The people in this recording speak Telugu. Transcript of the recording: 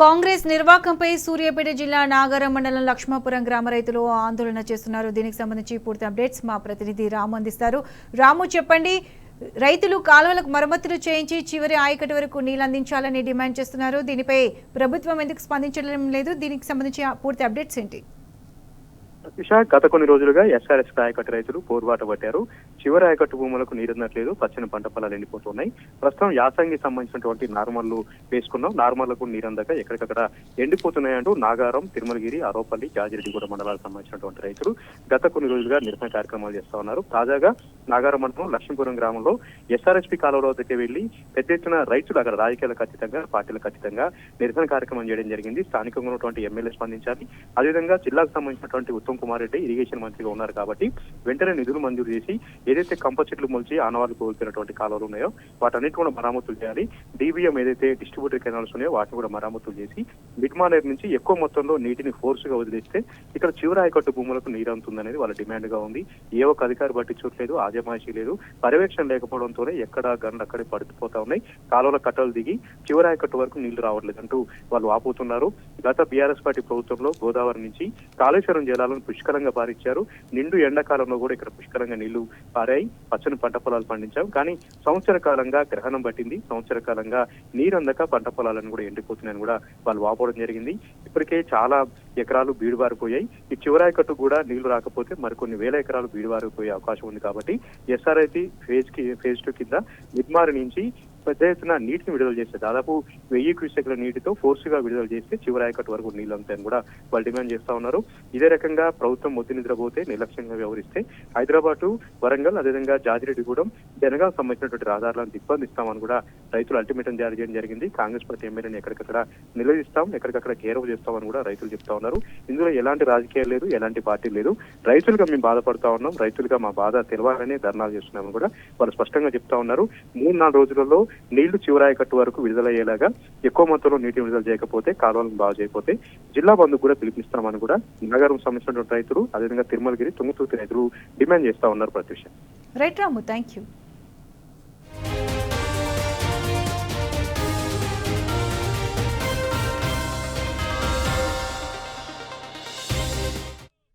కాంగ్రెస్ నిర్వాకంపై సూర్యాపేట జిల్లా నాగారం మండలం లక్ష్మాపురం గ్రామ రైతులు ఆందోళన చేస్తున్నారు. దీనికి సంబంధించి పూర్తి అప్డేట్స్ మా ప్రతినిధి రాము అందిస్తారు. రాము, చెప్పండి. రైతులు కాలువలకు మరమ్మతులు చేయించి చివరి ఆయకట్టు వరకు నీళ్లు అందించాలని డిమాండ్ చేస్తున్నారు. దీనిపై ప్రభుత్వం ఎందుకు స్పందించడం లేదు? దీనికి సంబంధించి పూర్తి అప్డేట్స్ ఏంటి? గత కొన్ని రోజులుగా ఎస్ఆర్ఎస్ ఆయకట్టు రైతులు పోరుబాట పట్టారు. చివరి ఆయకట్టు భూములకు నీరున్నట్లేదు, పచ్చని పంట పొలాలు ఎండిపోతున్నాయి. ప్రస్తుతం యాసంగి సంబంధించినటువంటి నార్మల్లు వేసుకున్నాం, నార్మల్లకు నీరందక ఎక్కడికక్కడ ఎండిపోతున్నాయంటూ నాగారం, తిరుమలగిరి, ఆరోపల్లి, జాజిరెడ్డిగూడ మండలాలకు సంబంధించినటువంటి రైతులు గత కొన్ని రోజులుగా నిరసన కార్యక్రమాలు చేస్తా ఉన్నారు. తాజాగా నాగారం మండలం లక్ష్మీపురం గ్రామంలో ఎస్ఆర్ఎస్పీ కాలువల వద్దకు వెళ్లి పెద్ద ఎత్తున రైతులు అక్కడ రాజకీయాలకు అతీతంగా, పార్టీలకు అతీతంగా నిరసన కార్యక్రమం చేయడం జరిగింది. స్థానికంగా ఉన్నటువంటి ఎమ్మెల్యే స్పందించాలి. అదేవిధంగా జిల్లాకు సంబంధించినటువంటి ఉత్తమ్ కుమార్ రెడ్డి ఇరిగేషన్ మంత్రిగా ఉన్నారు కాబట్టి వెంటనే నిధులు మంజూరు చేసి ఏదైతే కంప చెట్లు మొలిచి ఆనవాళ్లు కోల్పోయినటువంటి కాలువలు ఉన్నాయో వాటన్నిటి కూడా మరామతులు చేయాలి. డీబీఎం ఏదైతే డిస్ట్రిబ్యూటర్ కెనాల్స్ ఉన్నాయో వాటిని కూడా మరామతులు చేసి మిడ్మానేర్ నుంచి ఎక్కువ మొత్తంలో నీటిని ఫోర్స్ గా వదిలేస్తే ఇక్కడ చివరి ఆయకట్టు భూములకు నీరు అందుతుందనేది వాళ్ళ డిమాండ్ గా ఉంది. ఏ ఒక్క అధికారి పట్టించట్లేదు, ఆజమాయిషీ లేదు, పర్యవేక్షణ లేకపోవడంతోనే ఎక్కడ గంటలు అక్కడే పడిపోతా ఉన్నాయి. కాలువల కట్టలు దిగి చివరి ఆయకట్టు వరకు నీళ్లు రావట్లేదంటూ వాళ్ళు ఆపుతున్నారు. గత బీఆర్ఎస్ పార్టీ ప్రభుత్వంలో గోదావరి నుంచి కాళేశ్వరం జలాలను పుష్కలంగా పారించారు. నిండు ఎండాకాలంలో కూడా ఇక్కడ పుష్కలంగా నీళ్లు పారాయి, పచ్చని పంట పొలాలు పండించాం. కానీ సంవత్సర కాలంగా గ్రహణం పట్టింది, సంవత్సర కాలంగా నీరు అందక పంట పొలాలను కూడా ఎండిపోతున్నాయని కూడా వాళ్ళు వాపోవడం జరిగింది. ఇప్పటికే చాలా ఎకరాలు బీడుబారిపోయాయి. ఈ చివరాయకట్టు కూడా నీళ్లు రాకపోతే మరికొన్ని వేల ఎకరాలు బీడుబారిపోయే అవకాశం ఉంది. కాబట్టి ఎస్ఆర్ఐసి ఫేజ్ 2 కింద మిడ్మారి నుంచి పెద్ద ఎత్తున నీటిని విడుదల చేస్తే దాదాపు 1000 క్యూసెక్ల నీటితో ఫోర్స్ గా విడుదల చేస్తే చివరి ఆయకట్టు వరకు నీళ్లు అంతాయని కూడా వాళ్ళు డిమాండ్ చేస్తా ఉన్నారు. ఇదే రకంగా ప్రభుత్వం మొత్తి నిద్రపోతే నిర్లక్ష్యంగా వ్యవహరిస్తే హైదరాబాద్, వరంగల్, అదేవిధంగా జాజిరెడ్డిగూడెం, జనగాం సంబంధించినటువంటి రహదారులను దిగ్బంధిస్తామని కూడా రైతులు అల్టిమేటం జారీ చేయడం జరిగింది. కాంగ్రెస్ పార్టీ ఎమ్మెల్యేని ఎక్కడికక్కడ నిలదీస్తాం, ఎక్కడికక్కడ గేరవ చేస్తామని కూడా రైతులు చెప్తా ఉన్నారు. ఇందులో ఎలాంటి రాజకీయాలు లేదు, ఎలాంటి పార్టీ లేదు. రైతులుగా మేము బాధపడతా ఉన్నాం, రైతులుగా మా బాధ తెలవాలని ధర్నాలు చేస్తున్నామని కూడా వాళ్ళు స్పష్టంగా చెప్తా ఉన్నారు. 3-4 రోజులలో నీళ్లు చివరాయకట్టు వరకు విడుదలయ్యేలాగా ఎక్కువ మొత్తంలో నీటిని విడుదల చేయకపోతే, కాలువలను బాగు చేయకపోతే జిల్లా బంధుకు కూడా పిలిపిస్తామని కూడా నగరం సంబంధించినటువంటి రైతులు, అదేవిధంగా తిరుమలగిరి, తుంగతుర్తి రైతులు డిమాండ్ చేస్తా ఉన్నారు. Pratyusha. Right Ramu, thank you.